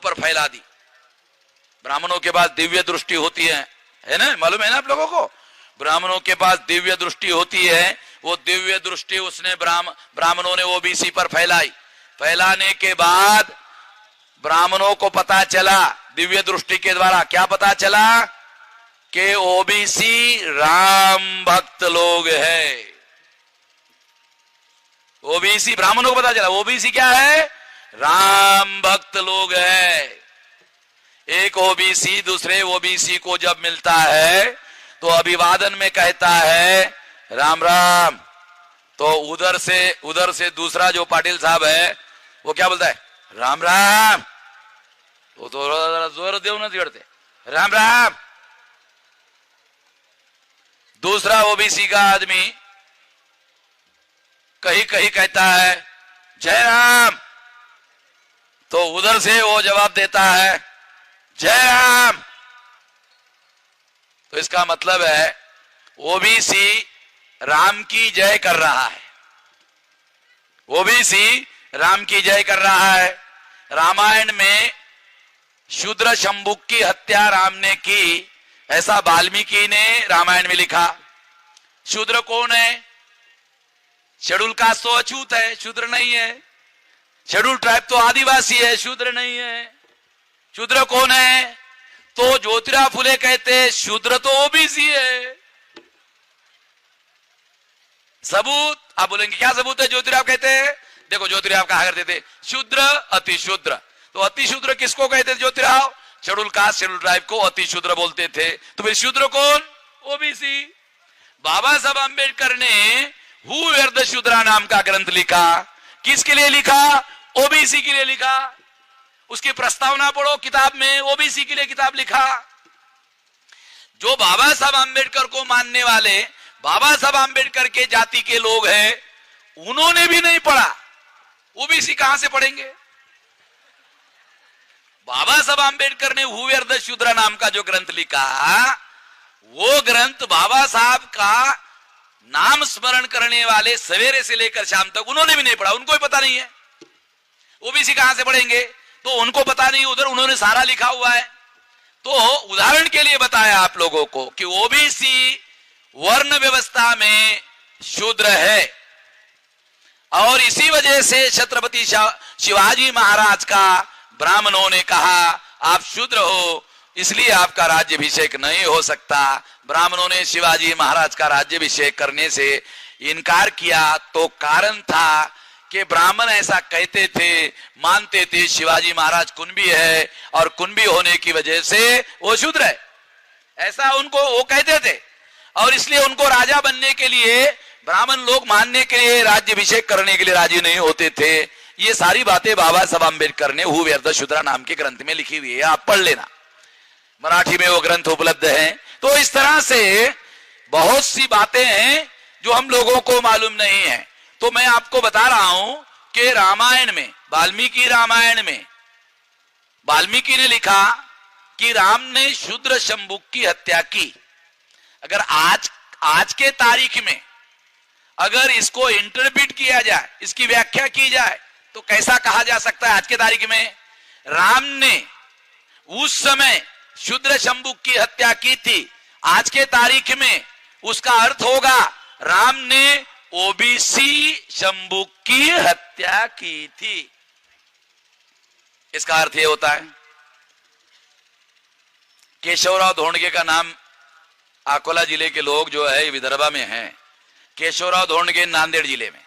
पर फैला दी। ब्राह्मणों के पास दिव्य दृष्टि होती है ना, मालूम है ना आप लोगों को? ब्राह्मणों के पास दिव्य दृष्टि होती है। वो दिव्य दृष्टि उसने ब्राह्मणों ने ओबीसी पर फैलाई। फैलाने के बाद ब्राह्मणों को पता चला, दिव्य दृष्टि के द्वारा क्या पता चला कि ओबीसी राम भक्त लोग हैं। ओबीसी ब्राह्मणों को पता चला ओबीसी क्या है? राम भक्त लोग हैं। एक ओबीसी दूसरे ओबीसी को जब मिलता है तो अभिवादन में कहता है राम राम, तो उधर से दूसरा जो पाटिल साहब है वो क्या बोलता है? राम राम। वो तो जोर देव ना जोड़ते राम राम। दूसरा ओबीसी का आदमी कहीं कहीं कहता है जय राम, तो उधर से वो जवाब देता है जय राम। तो इसका मतलब है ओबीसी राम की जय कर रहा है। ओबीसी राम की जय कर रहा है। रामायण में शूद्र शंभुक की हत्या राम ने की, ऐसा वाल्मीकि ने रामायण में लिखा। शूद्र कौन है? शेड्यूल कास्ट तो अछूत है, शूद्र नहीं है। शेड्यूल ट्राइब तो आदिवासी है, शूद्र नहीं है। शूद्र कौन है? तो ज्योतिराव फुले कहते शूद्र तो ओबीसी है। सबूत आप बोलेंगे क्या सबूत है? ज्योतिराव कहते हैं, देखो ज्योतिराव कहा करते थे शूद्र अति शूद्र। तो अति शूद्र किसको कहते थे Jyotirao? Schedule caste schedule tribe को अति शूद्र बोलते थे। तो फिर शूद्र कौन? ओबीसी। बाबा साहब आंबेडकर ने हु वेयर द शूद्रा नाम का ग्रंथ लिखा। किसके लिए लिखा? ओबीसी के लिए लिखा। उसकी प्रस्तावना पढ़ो किताब में, ओबीसी के लिए किताब लिखा। जो बाबा साहब आंबेडकर को मानने वाले बाबा साहब आंबेडकर के जाति के लोग हैं, उन्होंने भी नहीं पढ़ा, ओबीसी कहां से पढ़ेंगे? बाबा साहब आंबेडकर ने हु वेयर द शूद्रा नाम का जो ग्रंथ लिखा, वो ग्रंथ बाबा साहब का नाम स्मरण करने वाले सवेरे से लेकर शाम तक उन्होंने भी नहीं पढ़ा, उनको भी पता नहीं है। ओबीसी कहां से पढ़ेंगे? तो उनको पता नहीं, उधर उन्होंने सारा लिखा हुआ है। तो उदाहरण के लिए बताया आप लोगों को कि ओबीसी वर्ण व्यवस्था में शूद्र है, और इसी वजह से छत्रपति शिवाजी महाराज का ब्राह्मणों ने कहा आप शूद्र हो, इसलिए आपका राज्याभिषेक नहीं हो सकता। ब्राह्मणों ने शिवाजी महाराज का राज्याभिषेक करने से इनकार किया। तो कारण था कि ब्राह्मण ऐसा कहते थे, मानते थे शिवाजी महाराज कुंभी है, और कुंभी होने की वजह से वो शूद्र है, ऐसा उनको वो कहते थे। और इसलिए उनको राजा बनने के लिए ब्राह्मण लोग मानने के लिए राज्याभिषेक करने के लिए राजी नहीं होते थे। ये सारी बातें बाबा साहब आंबेडकर ने हु वेयर द शूद्रा नाम के ग्रंथ में लिखी हुई है, आप पढ़ लेना, मराठी में वो ग्रंथ उपलब्ध है। तो इस तरह से बहुत सी बातें हैं जो हम लोगों को मालूम नहीं है। तो मैं आपको बता रहा हूं कि रामायण में, वाल्मीकि रामायण में वाल्मीकि ने लिखा कि राम ने शूद्र शंभुक की हत्या की। अगर आज के तारीख में अगर इसको इंटरप्रिट किया जाए, इसकी व्याख्या की जाए, तो कैसा कहा जा सकता है? आज के तारीख में राम ने उस समय शूद्र शंभुक की हत्या की थी, आज के तारीख में उसका अर्थ होगा राम ने ओबीसी शंभुक की हत्या की थी। इसका अर्थ यह होता है, केशवराव धोंडगे का नाम अकोला जिले के लोग जो है विदर्भा में हैं। केशवराव धोंडगे नांदेड़ जिले में,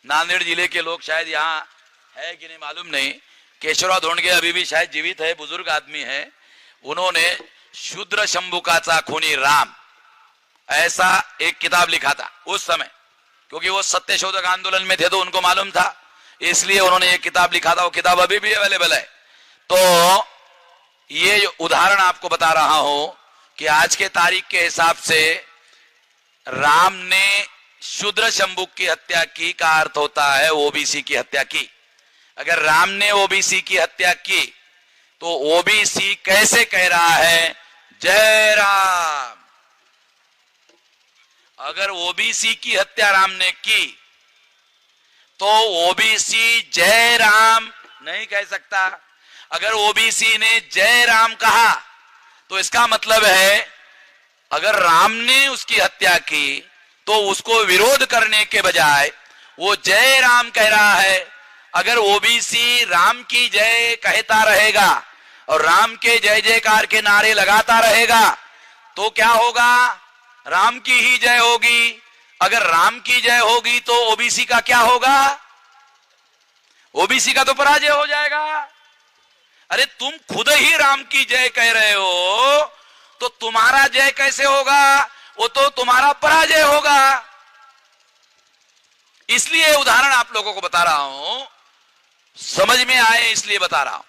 नांदेड़ जिले के लोग शायद यहां है कि नहीं मालूम नहीं। केशवराव धोंडगे अभी भी शायद जीवित है, बुजुर्ग आदमी है। उन्होंने शूद्र शंभुकाचा खूनी राम ऐसा एक किताब लिखा था उस समय, क्योंकि वो सत्यशोधक आंदोलन में थे तो उनको मालूम था, इसलिए उन्होंने एक किताब लिखा था। वो किताब अभी भी अवेलेबल है। तो ये उदाहरण आपको बता रहा हूं कि आज के तारीख के हिसाब से राम ने शूद्र शंभुक की हत्या की का अर्थ होता है ओबीसी की हत्या की। अगर राम ने ओबीसी की हत्या की तो ओबीसी कैसे कह रहा है जय राम? अगर ओबीसी की हत्या राम ने की तो ओबीसी जय राम नहीं कह सकता। अगर ओबीसी ने जय राम कहा तो इसका मतलब है अगर राम ने उसकी हत्या की तो उसको विरोध करने के बजाय वो जय राम कह रहा है। अगर ओबीसी राम की जय कहता रहेगा और राम के जय जयकार के नारे लगाता रहेगा तो क्या होगा? राम की ही जय होगी। अगर राम की जय होगी तो ओबीसी का क्या होगा? ओबीसी का तो पराजय हो जाएगा। अरे तुम खुद ही राम की जय कह रहे हो तो तुम्हारा जय कैसे होगा? वो तो तुम्हारा पराजय होगा। इसलिए उदाहरण आप लोगों को बता रहा हूं, समझ में आए इसलिए बता रहा हूं,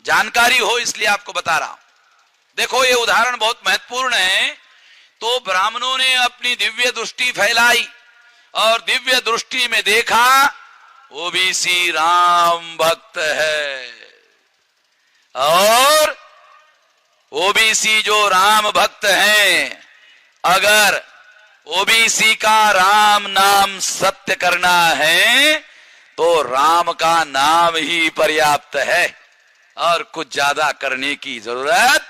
जानकारी हो इसलिए आपको बता रहा हूं। देखो ये उदाहरण बहुत महत्वपूर्ण है। तो ब्राह्मणों ने अपनी दिव्य दृष्टि फैलाई और दिव्य दृष्टि में देखा ओबीसी राम भक्त है और ओबीसी जो राम भक्त हैं, अगर ओबीसी का राम नाम सत्य करना है तो राम का नाम ही पर्याप्त है और कुछ ज्यादा करने की जरूरत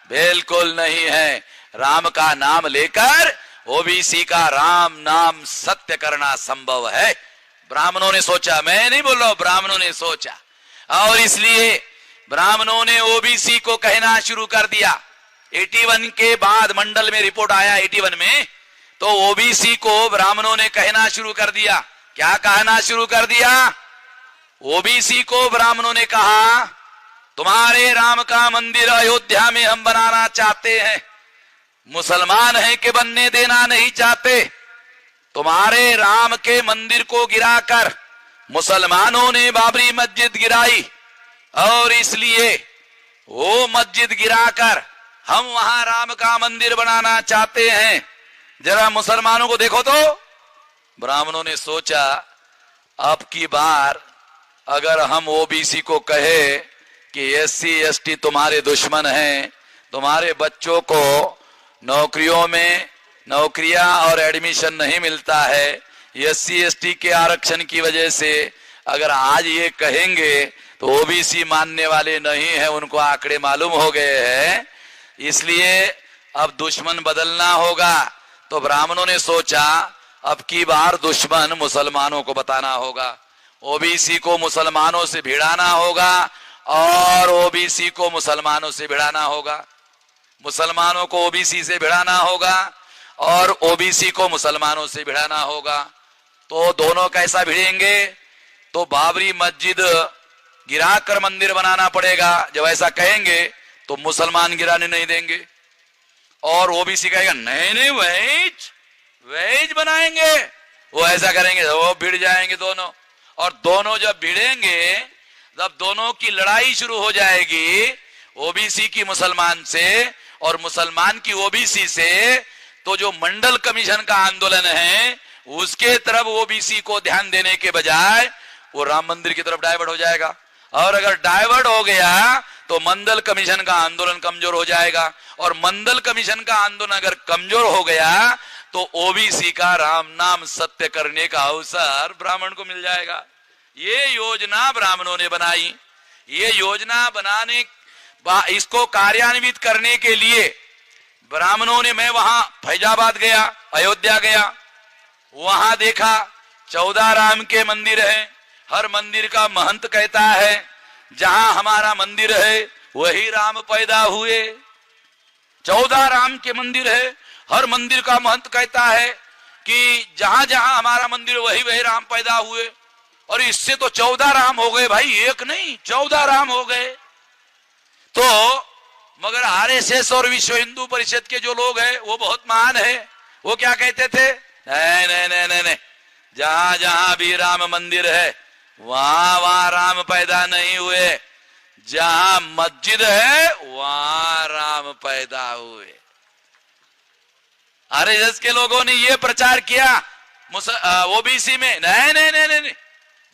बिल्कुल नहीं है। राम का नाम लेकर ओबीसी का राम नाम सत्य करना संभव है। ब्राह्मणों ने सोचा, मैं नहीं बोल रहा हूं, ब्राह्मणों ने सोचा और इसलिए ब्राह्मणों ने ओबीसी को कहना शुरू कर दिया। 81 के बाद मंडल में रिपोर्ट आया 81 में, तो ओबीसी को ब्राह्मणों ने कहना शुरू कर दिया। क्या कहना शुरू कर दिया? ओबीसी को ब्राह्मणों ने कहा तुम्हारे राम का मंदिर अयोध्या में हम बनाना चाहते हैं, मुसलमान हैं कि बनने देना नहीं चाहते। तुम्हारे राम के मंदिर को गिराकर मुसलमानों ने बाबरी मस्जिद गिराई और इसलिए वो मस्जिद गिराकर हम वहां राम का मंदिर बनाना चाहते हैं, जरा मुसलमानों को देखो। तो ब्राह्मणों ने सोचा अब की बार अगर हम ओबीसी को कहे कि एससी एसटी तुम्हारे दुश्मन हैं, तुम्हारे बच्चों को नौकरियों में नौकरियां और एडमिशन नहीं मिलता है एससी एसटी के आरक्षण की वजह से, अगर आज ये कहेंगे तो ओबीसी मानने वाले नहीं है, उनको आंकड़े मालूम हो गए हैं, इसलिए अब दुश्मन बदलना होगा। तो ब्राह्मणों ने सोचा अब की बार दुश्मन मुसलमानों को बताना होगा, ओबीसी को मुसलमानों से भिड़ाना होगा और ओबीसी को मुसलमानों से भिड़ाना होगा, मुसलमानों को ओबीसी से भिड़ाना होगा और ओबीसी को मुसलमानों से भिड़ाना होगा। तो दोनों कैसा भिड़ेंगे? तो बाबरी मस्जिद गिराकर मंदिर बनाना पड़ेगा। जब ऐसा कहेंगे तो मुसलमान गिराने नहीं देंगे और ओबीसी कहेगा नहीं नहीं वेज बनाएंगे, वो ऐसा करेंगे वो भिड़ जाएंगे दोनों। और दोनों जब भिड़ेंगे जब दोनों की लड़ाई शुरू हो जाएगी, ओबीसी की मुसलमान से और मुसलमान की ओबीसी से, तो जो मंडल कमीशन का आंदोलन है उसके तरफ ओबीसी को ध्यान देने के बजाय वो राम मंदिर की तरफ डाइवर्ट हो जाएगा। और अगर डाइवर्ट हो गया तो मंडल कमीशन का आंदोलन कमजोर हो जाएगा और मंडल कमीशन का आंदोलन अगर कमजोर हो गया तो ओबीसी का राम नाम सत्य करने का अवसर ब्राह्मण को मिल जाएगा। ये योजना ब्राह्मणों ने बनाई। ये योजना बनाने इसको कार्यान्वित करने के लिए ब्राह्मणों ने, मैं वहां फैजाबाद गया, अयोध्या गया, वहां देखा 14 राम के मंदिर है। हर मंदिर का महंत कहता है जहां हमारा मंदिर है वही राम पैदा हुए। 14 राम के मंदिर है, हर मंदिर का महंत कहता है कि जहां जहां हमारा मंदिर वही वही राम पैदा हुए। और इससे तो 14 राम हो गए भाई, एक नहीं 14 राम हो गए। तो मगर आरएसएस और विश्व हिंदू परिषद के जो लोग हैं वो बहुत महान है, वो क्या कहते थे? नहीं नहीं नहीं नहीं, नहीं। जहां जहां भी राम मंदिर है वहां वहां राम पैदा नहीं हुए, जहां मस्जिद है वहां राम पैदा हुए। आरएसएस के लोगों ने ये प्रचार किया ओबीसी में, नहीं नहीं नहीं नहीं,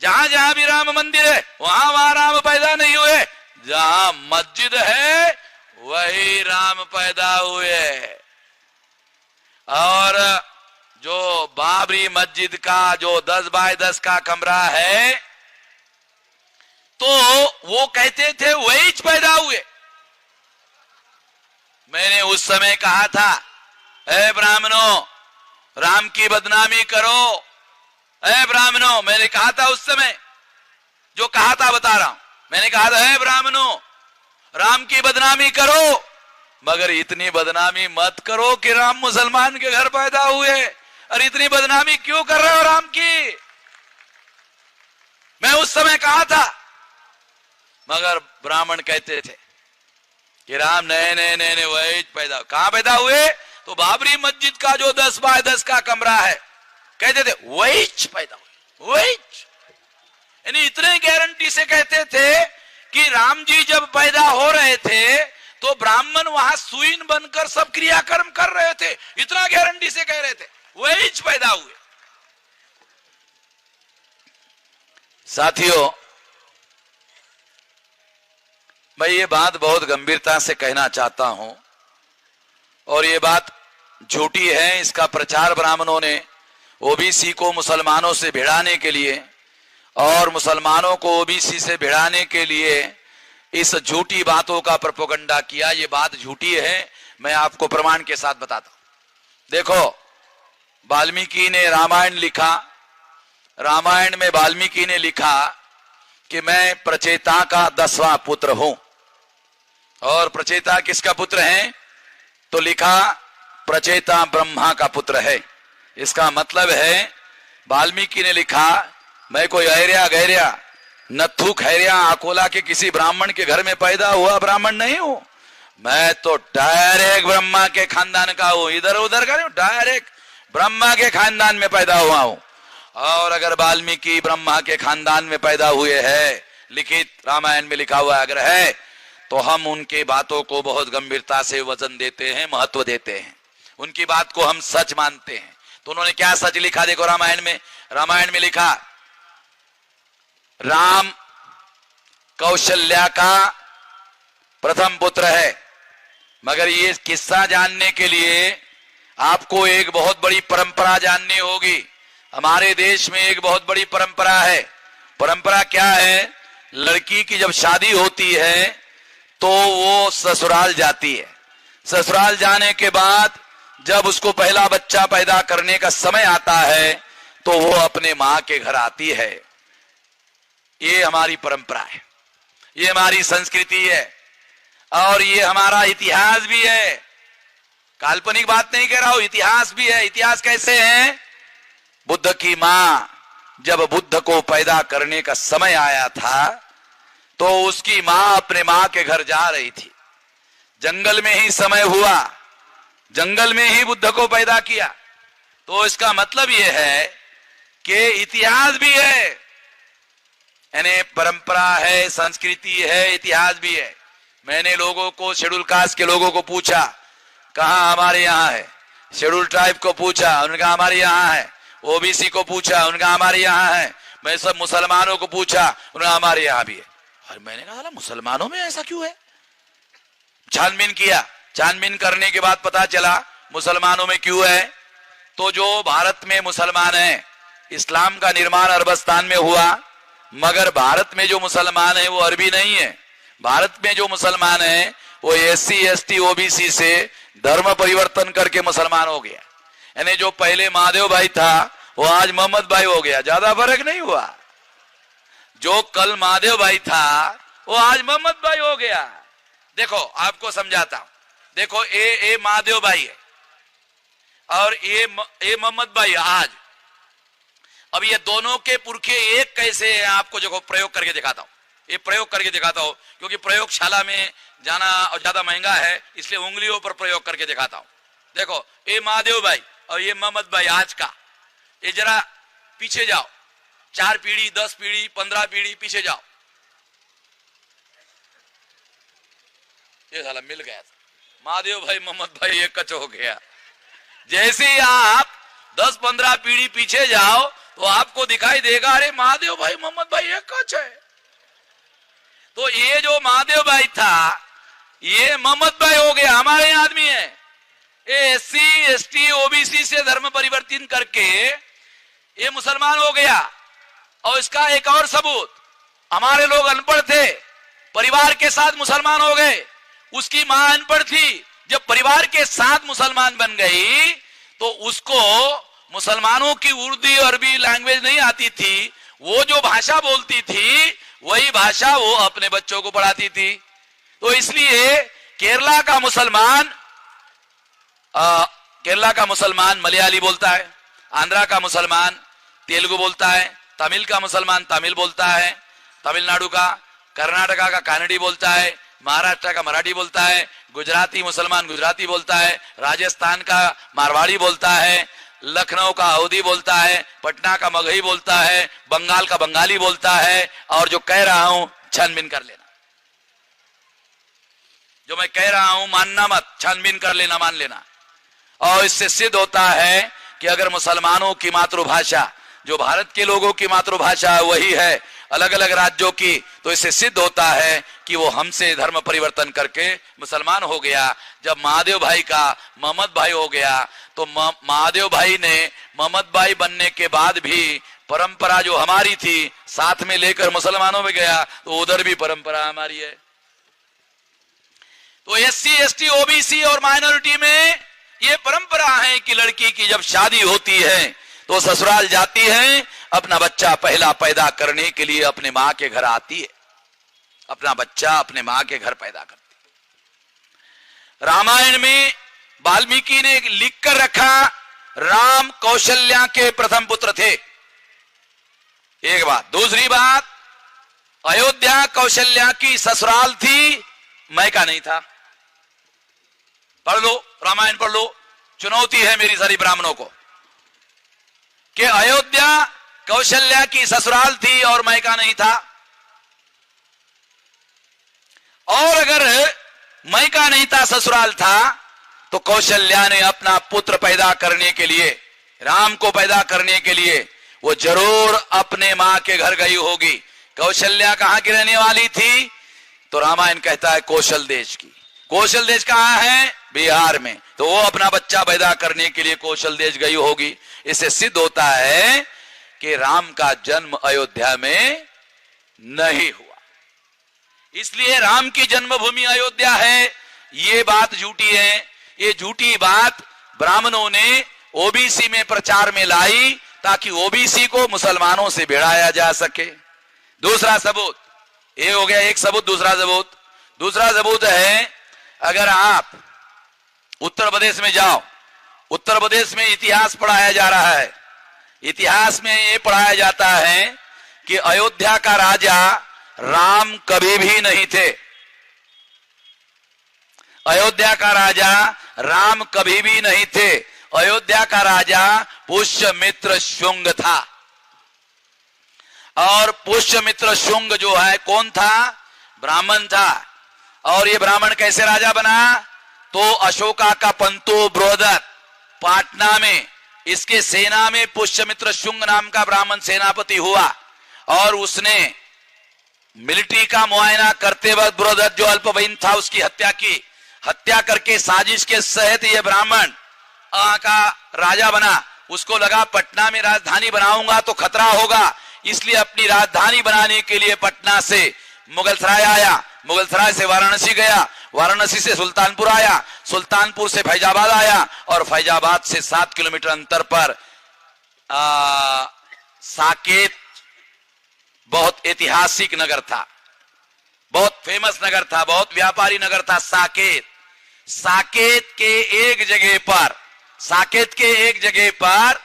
जहां जहां भी राम मंदिर है वहां वहां राम पैदा नहीं हुए, जहां मस्जिद है वही राम पैदा हुए। और जो बाबरी मस्जिद का जो 10 बाय 10 का कमरा है, तो वो कहते थे वही पैदा हुए। मैंने उस समय कहा था, ऐ ब्राह्मणों राम की बदनामी करो, ऐ ब्राह्मणों, मैंने कहा था उस समय, जो कहा था बता रहा हूं, मैंने कहा था ऐ ब्राह्मणों राम की बदनामी करो, मगर इतनी बदनामी मत करो कि राम मुसलमान के घर पैदा हुए। और इतनी बदनामी क्यों कर रहे हो राम की? मैं उस समय कहा था, मगर ब्राह्मण कहते थे कि राम नए नए नए नए वही पैदा। कहां पैदा हुए? तो बाबरी मस्जिद का जो 10 बाय 10 का कमरा है, कहते थे वही पैदा हुए, वही। यानी इतने गारंटी से कहते थे कि राम जी जब पैदा हो रहे थे तो ब्राह्मण वहां सुईन बनकर सब क्रियाकर्म कर रहे थे, इतना गारंटी से कह रहे थे वही पैदा हुए। साथियों, मैं ये बात बहुत गंभीरता से कहना चाहता हूं, और ये बात झूठी है। इसका प्रचार ब्राह्मणों ने ओबीसी को मुसलमानों से भिड़ाने के लिए और मुसलमानों को ओबीसी से भिड़ाने के लिए इस झूठी बातों का प्रोपेगेंडा किया। ये बात झूठी है, मैं आपको प्रमाण के साथ बताता हूं। देखो, वाल्मीकि ने रामायण लिखा, रामायण में वाल्मीकि ने लिखा कि मैं प्रचेता का 10वां पुत्र हूं। और प्रचेता किसका पुत्र है? तो लिखा प्रचेता ब्रह्मा का पुत्र है। इसका मतलब है वाल्मीकि ने लिखा मैं कोई ऐरिया गैरिया नथु खैरिया अकोला के किसी ब्राह्मण के घर में पैदा हुआ ब्राह्मण नहीं हूं, मैं तो डायरेक्ट ब्रह्मा के खानदान का हूं, इधर उधर का नहीं, डायरेक्ट ब्रह्मा के खानदान में पैदा हुआ हूं। और अगर वाल्मीकि ब्रह्मा के खानदान में पैदा हुए हैं, लिखित रामायण में लिखा हुआ अगर है, तो हम उनके बातों को बहुत गंभीरता से वजन देते हैं, महत्व देते हैं, उनकी बात को हम सच मानते हैं। तो उन्होंने क्या सच लिखा? देखो रामायण में, रामायण में लिखा राम कौशल्या का प्रथम पुत्र है। मगर ये किस्सा जानने के लिए आपको एक बहुत बड़ी परंपरा जाननी होगी। हमारे देश में एक बहुत बड़ी परंपरा है। परंपरा क्या है? लड़की की जब शादी होती है तो वो ससुराल जाती है। ससुराल जाने के बाद जब उसको पहला बच्चा पैदा करने का समय आता है तो वो अपने मां के घर आती है। ये हमारी परंपरा है, ये हमारी संस्कृति है, और ये हमारा इतिहास भी है। काल्पनिक बात नहीं कह रहा हूं, इतिहास भी है। इतिहास कैसे है? बुद्ध की मां जब बुद्ध को पैदा करने का समय आया था तो उसकी मां अपने मां के घर जा रही थी। जंगल में ही समय हुआ, जंगल में ही बुद्ध को पैदा किया। तो इसका मतलब यह है कि इतिहास भी है, यानी परंपरा है, संस्कृति है, इतिहास भी है। मैंने लोगों को, शेड्यूल कास्ट के लोगों को पूछा कहां हमारे यहां है, शेड्यूल ट्राइब को पूछा उनका हमारे यहां है, ओबीसी को पूछा उनका हमारे यहां है, मैं सब मुसलमानों को पूछा उनका हमारे यहां भी है। और मैंने कहा मुसलमानों में ऐसा क्यों है? छानबीन किया, छानबीन करने के बाद पता चला मुसलमानों में क्यों है। तो जो भारत में मुसलमान है, इस्लाम का निर्माण अरबस्तान में हुआ, मगर भारत में जो मुसलमान है वो अरबी नहीं है। भारत में जो मुसलमान है वो SC ST OBC से धर्म परिवर्तन करके मुसलमान हो गया। यानी जो पहले महादेव भाई था वो आज मोहम्मद भाई हो गया, ज्यादा फर्क नहीं हुआ। जो कल महादेव भाई था वो आज मोहम्मद भाई हो गया। देखो आपको समझाता हूं, देखो ए महादेव भाई है और ए मोहम्मद भाई आज। अब ये दोनों के पुरखे एक कैसे हैं आपको जो प्रयोग करके दिखाता हूं, ये प्रयोग करके दिखाता हूं, क्योंकि प्रयोगशाला में जाना और ज्यादा महंगा है, इसलिए उंगलियों पर प्रयोग करके दिखाता हूं। देखो ये महादेव भाई और ये मोहम्मद भाई आज का, ये जरा पीछे जाओ, 4 पीढ़ी 10 पीढ़ी 15 पीढ़ी पीछे जाओ, ये साला मिल गया था। महादेव भाई मोहम्मद भाई एक कच हो गया। जैसे ही आप 10-15 पीढ़ी पीछे जाओ तो आपको दिखाई देगा अरे महादेव भाई मोहम्मद भाई एक कच है। तो ये जो महादेव भाई था ये मोहम्मद भाई हो गया, हमारे आदमी है। ये SC ST OBC से धर्म परिवर्तन करके ये मुसलमान हो गया। और इसका एक और सबूत, हमारे लोग अनपढ़ थे, परिवार के साथ मुसलमान हो गए, उसकी मां अनपढ़ थी, जब परिवार के साथ मुसलमान बन गई तो उसको मुसलमानों की उर्दू अरबी लैंग्वेज नहीं आती थी, वो जो भाषा बोलती थी वही भाषा वो अपने बच्चों को पढ़ाती थी। तो इसलिए केरला का मुसलमान मलयाली बोलता है, आंध्रा का मुसलमान तेलुगु बोलता है, तमिल का मुसलमान तमिल बोलता है, तमिलनाडु का, कर्नाटका का कन्नड़ी बोलता है, महाराष्ट्र का मराठी बोलता है, गुजराती मुसलमान गुजराती बोलता है, राजस्थान का मारवाड़ी बोलता है, लखनऊ का अवधी बोलता है, पटना का मगही बोलता है, बंगाल का बंगाली बोलता है। और जो कह रहा हूं छानबीन कर लेना, जो मैं कह रहा हूं मानना मत, छानबीन कर लेना, मान लेना। और इससे सिद्ध होता है कि अगर मुसलमानों की मातृभाषा जो भारत के लोगों की मातृभाषा वही है अलग अलग राज्यों की, तो इससे सिद्ध होता है कि वो हमसे धर्म परिवर्तन करके मुसलमान हो गया। जब महादेव भाई का मोहम्मद भाई हो गया तो महादेव भाई ने मोहम्मद भाई बनने के बाद भी परंपरा जो हमारी थी साथ में लेकर मुसलमानों में गया, तो उधर भी परंपरा हमारी है। तो एससी एसटी ओबीसी और माइनॉरिटी में ये परंपरा है कि लड़की की जब शादी होती है तो ससुराल जाती है, अपना बच्चा पहला पैदा करने के लिए अपने मां के घर आती है, अपना बच्चा अपने मां के घर पैदा करती है। रामायण में वाल्मीकि ने लिख कर रखा, राम कौशल्या के प्रथम पुत्र थे, एक बात। दूसरी बात, अयोध्या कौशल्या की ससुराल थी, मैका नहीं था। पढ़ लो, रामायण पढ़ लो, चुनौती है मेरी सारी ब्राह्मणों को कि अयोध्या कौशल्या की ससुराल थी और मैका नहीं था। और अगर मैका नहीं था, ससुराल था, तो कौशल्या ने अपना पुत्र पैदा करने के लिए, राम को पैदा करने के लिए वो जरूर अपने मां के घर गई होगी। कौशल्या कहां की रहने वाली थी? तो रामायण कहता है कौशल देश की। कौशल देश कहां है? बिहार में। तो वो अपना बच्चा पैदा करने के लिए कौशल देश गई होगी। इससे सिद्ध होता है कि राम का जन्म अयोध्या में नहीं हुआ, इसलिए राम की जन्मभूमि अयोध्या है। ये बात झूठी है। ये झूठी बात ब्राह्मणों ने ओबीसी में प्रचार में लाई ताकि ओबीसी को मुसलमानों से भिड़ाया जा सके। दूसरा सबूत, ये हो गया एक सबूत। दूसरा सबूत है, अगर आप उत्तर प्रदेश में जाओ, उत्तर प्रदेश में इतिहास पढ़ाया जा रहा है। इतिहास में ये पढ़ाया जाता है कि अयोध्या का राजा राम कभी भी नहीं थे। अयोध्या का राजा राम कभी भी नहीं थे। अयोध्या का राजा पुष्यमित्र शुंग था। और पुष्यमित्र शुंग जो है कौन था? ब्राह्मण था। और ये ब्राह्मण कैसे राजा बना? तो अशोका का पंतो ब्रोदर पाटना में, इसके सेना में पुष्यमित्र शुंग नाम का ब्राह्मण सेनापति हुआ और उसने मिलिट्री का मुआयना करते वक्त ब्रोदर जो अल्पवयीन था उसकी हत्या की। हत्या करके साजिश के सहित ये ब्राह्मण का राजा बना। उसको लगा पटना में राजधानी बनाऊंगा तो खतरा होगा, इसलिए अपनी राजधानी बनाने के लिए पटना से मुगलसराय आया, मुगलसराय से वाराणसी गया, वाराणसी से सुल्तानपुर आया, सुल्तानपुर से फैजाबाद आया और फैजाबाद से 7 किलोमीटर अंतर पर साकेत बहुत ऐतिहासिक नगर था, बहुत फेमस नगर था, बहुत व्यापारी नगर था साकेत। साकेत के एक जगह पर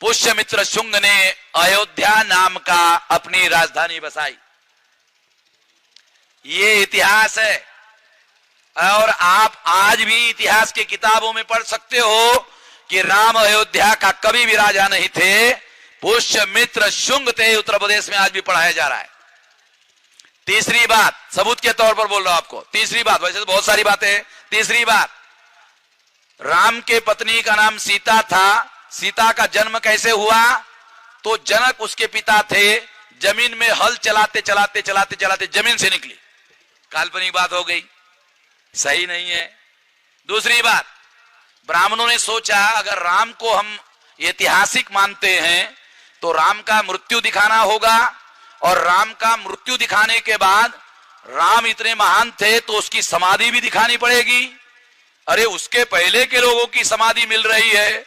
पुष्यमित्र शुंग ने अयोध्या नाम का अपनी राजधानी बसाई। ये इतिहास है और आप आज भी इतिहास की किताबों में पढ़ सकते हो कि राम अयोध्या का कभी भी राजा नहीं थे, पुष्यमित्र शुंग थे। उत्तर प्रदेश में आज भी पढ़ाया जा रहा है। तीसरी बात, सबूत के तौर पर बोल रहा हूं आपको, तीसरी बात, वैसे तो बहुत सारी बातें हैं। तीसरी बात, राम के पत्नी का नाम सीता था। सीता का जन्म कैसे हुआ? तो जनक उसके पिता थे, जमीन में हल चलाते चलाते जमीन से निकली। काल्पनिक बात हो गई, सही नहीं है। दूसरी बात, ब्राह्मणों ने सोचा अगर राम को हम ऐतिहासिक मानते हैं तो राम का मृत्यु दिखाना होगा और राम का मृत्यु दिखाने के बाद राम इतने महान थे तो उसकी समाधि भी दिखानी पड़ेगी। अरे उसके पहले के लोगों की समाधि मिल रही है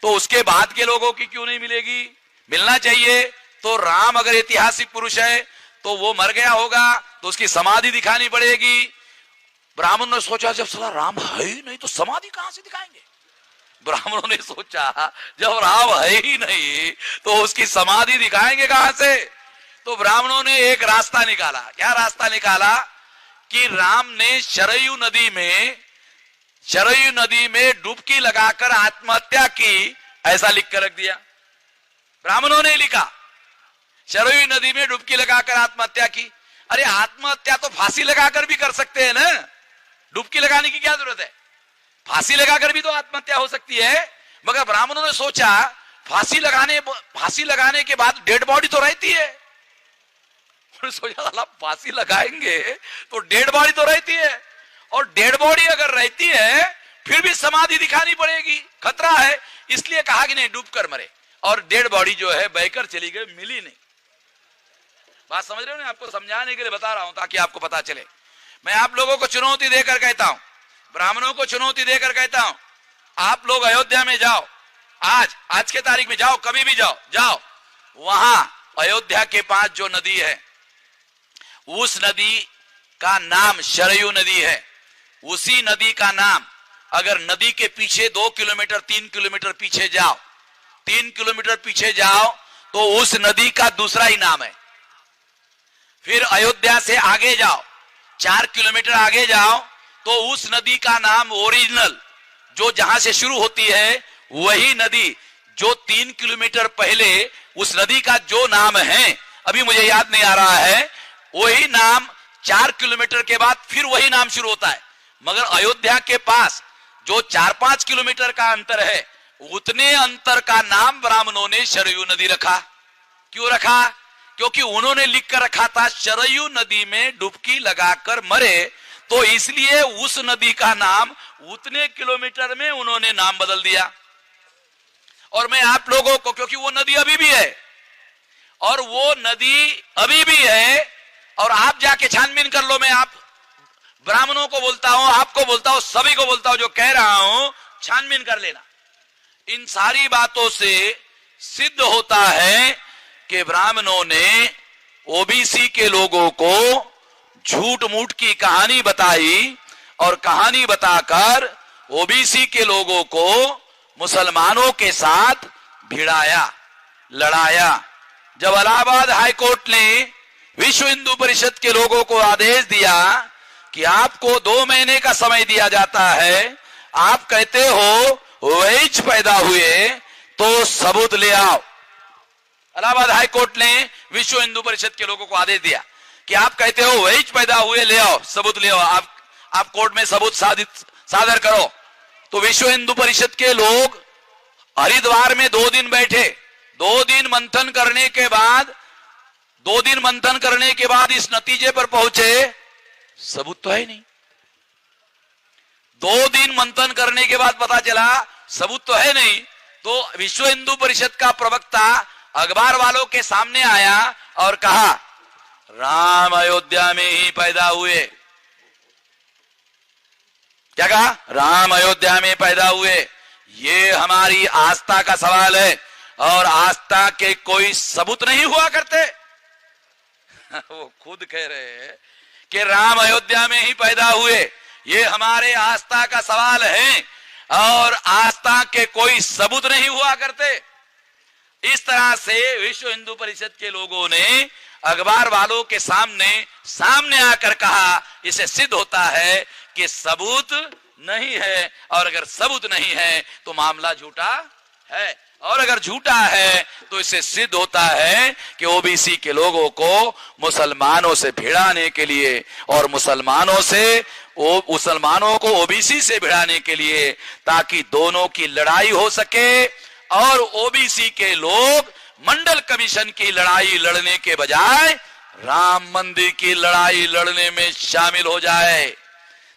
तो उसके बाद के लोगों की क्यों नहीं मिलेगी? मिलना चाहिए। तो राम अगर ऐतिहासिक पुरुष है तो वो मर गया होगा तो उसकी समाधि दिखानी पड़ेगी। ब्राह्मण ने सोचा जब साला राम है ही नहीं तो समाधि कहां से दिखाएंगे? ब्राह्मणों ने सोचा जब राम है ही नहीं तो उसकी समाधि दिखाएंगे कहां से? तो ब्राह्मणों ने एक रास्ता निकाला। क्या रास्ता निकाला? कि राम ने शरयू नदी में डुबकी लगाकर आत्महत्या की, ऐसा लिख कर रख दिया। ब्राह्मणों ने लिखा शरयू नदी में डुबकी लगाकर आत्महत्या की। अरे आत्महत्या तो फांसी लगाकर भी कर सकते हैं ना, डुबकी लगाने की क्या जरूरत है? फांसी लगाकर भी तो आत्महत्या हो सकती है। मगर ब्राह्मणों ने सोचा फांसी लगाने के बाद डेड बॉडी तो रहती है। सोचा साला फांसी लगाएंगे तो डेड बॉडी तो रहती है, और डेड बॉडी अगर रहती है फिर भी समाधि दिखानी पड़ेगी, खतरा है। इसलिए कहा कि नहीं डूब कर मरे, और डेड बॉडी जो है बहकर चली गई, मिली नहीं। बात समझ रहे हो ना? आपको समझाने के लिए बता रहा हूं ताकि आपको पता चले। मैं आप लोगों को चुनौती देकर कहता हूं, ब्राह्मणों को चुनौती देकर कहता हूं, आप लोग अयोध्या में जाओ, आज के तारीख में जाओ, कभी भी जाओ, वहां अयोध्या के पास जो नदी है उस नदी का नाम शरयू नदी है। उसी नदी का नाम, अगर नदी के पीछे 2 किलोमीटर 3 किलोमीटर पीछे जाओ, 3 किलोमीटर पीछे जाओ तो उस नदी का दूसरा ही नाम है। फिर अयोध्या से आगे जाओ, 4 किलोमीटर आगे जाओ तो उस नदी का नाम ओरिजिनल, जो जहां से शुरू होती है वही नदी, जो 3 किलोमीटर पहले उस नदी का जो नाम है, अभी मुझे याद नहीं आ रहा है, वही नाम 4 किलोमीटर के बाद फिर वही नाम शुरू होता है। मगर अयोध्या के पास जो 4-5 किलोमीटर का अंतर है, उतने अंतर का नाम ब्राह्मणों ने शरयू नदी रखा। क्यों रखा? क्योंकि उन्होंने लिख कर रखा था शरयू नदी में डुबकी लगाकर मरे, तो इसलिए उस नदी का नाम उतने किलोमीटर में उन्होंने नाम बदल दिया। और मैं आप लोगों को, क्योंकि वो नदी अभी भी है, और वो नदी अभी भी है, और आप जाके छानबीन कर लो। मैं आप ब्राह्मणों को बोलता हूं, आपको बोलता हूं, सभी को बोलता हूं, जो कह रहा हूं छानबीन कर लेना। इन सारी बातों से सिद्ध होता है कि ब्राह्मणों ने ओबीसी के लोगों को झूठ मूठ की कहानी बताई, और कहानी बताकर ओबीसी के लोगों को मुसलमानों के साथ भिड़ाया, लड़ाया। जब इलाहाबाद हाईकोर्ट ने विश्व हिंदू परिषद के लोगों को आदेश दिया कि आपको 2 महीने का समय दिया जाता है, आप कहते हो वैज पैदा हुए तो सबूत ले आओ। इलाहाबाद हाईकोर्ट ने विश्व हिंदू परिषद के लोगों को आदेश दिया कि आप कहते हो वैज पैदा हुए, ले आओ, सबूत ले आओ, आप कोर्ट में सबूत सादर करो। तो विश्व हिंदू परिषद के लोग हरिद्वार में 2 दिन बैठे। 2 दिन मंथन करने के बाद इस नतीजे पर पहुंचे, सबूत तो है नहीं। 2 दिन मंथन करने के बाद पता चला सबूत तो है नहीं। तो विश्व हिंदू परिषद का प्रवक्ता अखबार वालों के सामने आया और कहा राम अयोध्या में ही पैदा हुए। क्या कहा? राम अयोध्या में पैदा हुए। ये हमारी आस्था का सवाल है, और आस्था के कोई सबूत नहीं हुआ करते। वो खुद कह रहे हैं कि राम अयोध्या में ही पैदा हुए, ये हमारे आस्था का सवाल है, और आस्था के कोई सबूत नहीं हुआ करते। इस तरह से विश्व हिंदू परिषद के लोगों ने अखबार वालों के सामने आकर कहा, इसे सिद्ध होता है कि सबूत नहीं है, और अगर सबूत नहीं है तो मामला झूठा है, और अगर झूठा है तो इससे सिद्ध होता है कि ओबीसी के लोगों को मुसलमानों से भिड़ाने के लिए, और मुसलमानों को ओबीसी से भिड़ाने के लिए, ताकि दोनों की लड़ाई हो सके, और ओबीसी के लोग मंडल कमीशन की लड़ाई लड़ने के बजाय राम मंदिर की लड़ाई लड़ने में शामिल हो जाए,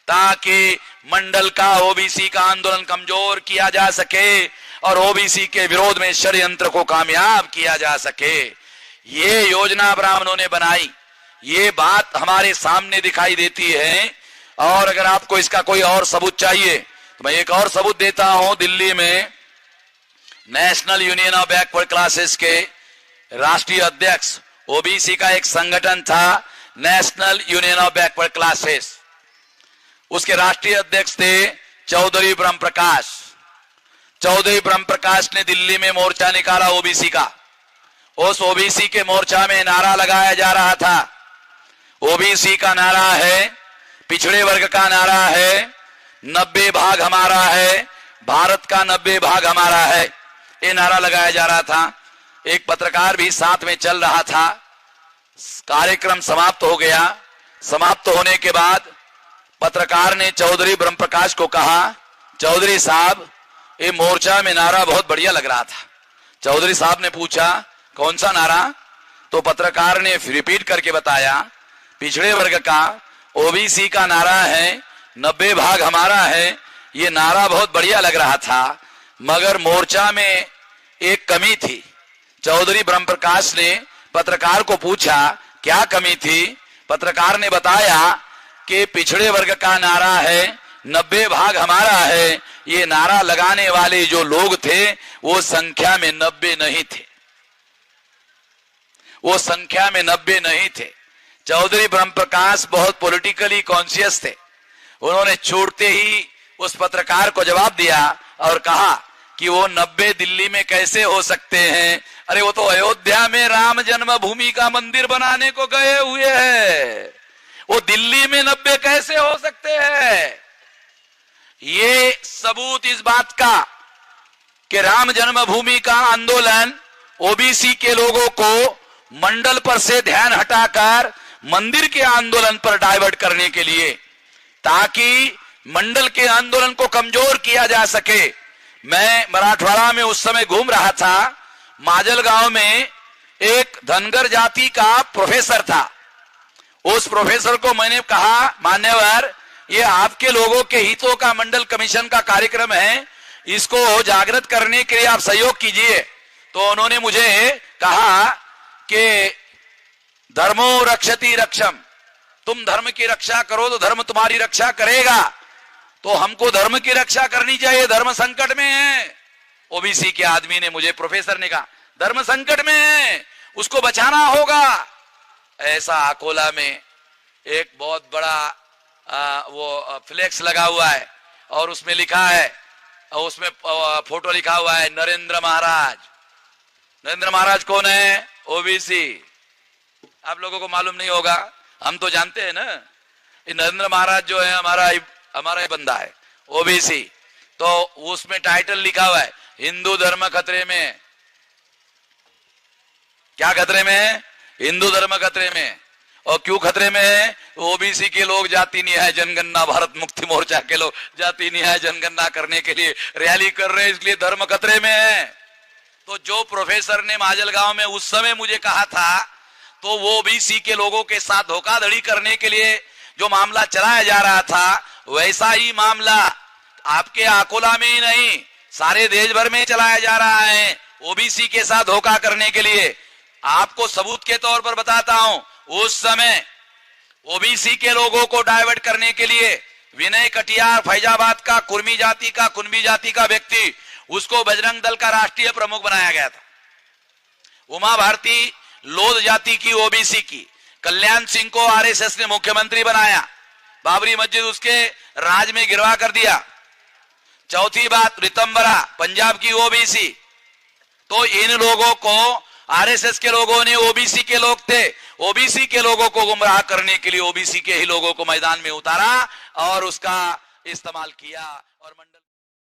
ताकि मंडल का ओबीसी का आंदोलन कमजोर किया जा सके और ओबीसी के विरोध में षड्यंत्र को कामयाब किया जा सके। ये योजना ब्राह्मणों ने बनाई, ये बात हमारे सामने दिखाई देती है। और अगर आपको इसका कोई और सबूत चाहिए तो मैं एक और सबूत देता हूं। दिल्ली में national union of backward classes के राष्ट्रीय अध्यक्ष, ओबीसी का एक संगठन था national union of backward classes, उसके राष्ट्रीय अध्यक्ष थे चौधरी ब्रह्म प्रकाश। चौधरी ब्रह्म प्रकाश ने दिल्ली में मोर्चा निकाला ओबीसी का। उस ओबीसी के मोर्चा में नारा लगाया जा रहा था। ओबीसी का नारा है, पिछड़े वर्ग का नारा है, 90 भाग हमारा है, भारत का 90 भाग हमारा है, ये नारा लगाया जा रहा था। एक पत्रकार भी साथ में चल रहा था। कार्यक्रम समाप्त हो गया। समाप्त होने के बाद पत्रकार ने चौधरी ब्रह्म प्रकाश को कहा, चौधरी साहब ये मोर्चा में नारा बहुत बढ़िया लग रहा था। चौधरी साहब ने पूछा कौन सा नारा? तो पत्रकार ने रिपीट करके बताया, पिछड़े वर्ग का ओबीसी का नारा है, 90 भाग हमारा है। ये नारा बहुत बढ़िया लग रहा था, मगर मोर्चा में एक कमी थी। चौधरी ब्रह्म प्रकाश ने पत्रकार को पूछा क्या कमी थी? पत्रकार ने बताया कि पिछड़े वर्ग का नारा है, 90 भाग हमारा है। ये नारा लगाने वाले जो लोग थे वो संख्या में 90 नहीं थे, वो संख्या में 90 नहीं थे। चौधरी ब्रह्म प्रकाश बहुत पॉलिटिकली कॉन्शियस थे। उन्होंने छोड़ते ही उस पत्रकार को जवाब दिया और कहा कि वो 90 दिल्ली में कैसे हो सकते हैं? अरे वो तो अयोध्या में राम जन्मभूमि का मंदिर बनाने को गए हुए हैं, वो दिल्ली में 90 कैसे हो सकते हैं? ये सबूत इस बात का कि राम जन्मभूमि का आंदोलन ओबीसी के लोगों को मंडल पर से ध्यान हटाकर मंदिर के आंदोलन पर डाइवर्ट करने के लिए, ताकि मंडल के आंदोलन को कमजोर किया जा सके। मैं मराठवाड़ा में उस समय घूम रहा था। माजलगांव में एक धनगर जाति का प्रोफेसर था। उस प्रोफेसर को मैंने कहा, मान्यवर ये आपके लोगों के हितों का मंडल कमीशन का कार्यक्रम है, इसको जागृत करने के लिए आप सहयोग कीजिए। तो उन्होंने मुझे कहा कि धर्मो रक्षति रक्षम, तुम धर्म की रक्षा करो तो धर्म तुम्हारी रक्षा करेगा। तो हमको धर्म की रक्षा करनी चाहिए, धर्म संकट में है। ओबीसी के आदमी ने मुझे, प्रोफेसर ने कहा धर्म संकट में है, उसको बचाना होगा। ऐसा अकोला में एक बहुत बड़ा वो फ्लेक्स लगा हुआ है और उसमें लिखा है, उसमें फोटो लिखा हुआ है नरेंद्र महाराज। नरेंद्र महाराज कौन है? ओबीसी। आप लोगों को मालूम नहीं होगा, हम तो जानते हैं ना। ये नरेंद्र महाराज जो है हमारा ही बंदा है, ओबीसी। तो उसमें टाइटल लिखा हुआ है हिंदू धर्म खतरे में है। क्या खतरे में है? हिंदू धर्म खतरे में। और क्यों खतरे में है? ओबीसी के लोग जाति न्याय जनगणना, भारत मुक्ति मोर्चा के लोग जाति न्याय जनगणना करने के लिए रैली कर रहे हैं, इसलिए धर्म खतरे में है। तो जो प्रोफेसर ने माजलगांव में उस समय मुझे कहा था, तो वो ओबीसी के लोगों के साथ धोखाधड़ी करने के लिए जो मामला चलाया जा रहा था, वैसा ही मामला आपके अकोला में ही नहीं, सारे देश भर में चलाया जा रहा है ओबीसी के साथ धोखा करने के लिए। आपको सबूत के तौर पर बताता हूं, उस समय ओबीसी के लोगों को डाइवर्ट करने के लिए विनय कटियार, फैजाबाद का कुर्मी जाति का, कुनबी जाति का व्यक्ति, उसको बजरंग दल का राष्ट्रीय प्रमुख बनाया गया था। उमा भारती लोध जाति की, ओबीसी की। कल्याण सिंह को आरएसएस ने मुख्यमंत्री बनाया, बाबरी मस्जिद उसके राज में गिरवा कर दिया। चौथी बात, रितंबरा पंजाब की ओबीसी। तो इन लोगों को आरएसएस के लोगों ने, ओबीसी के लोग थे, ओबीसी के लोगों को गुमराह करने के लिए ओबीसी के ही लोगों को मैदान में उतारा और उसका इस्तेमाल किया और मंडल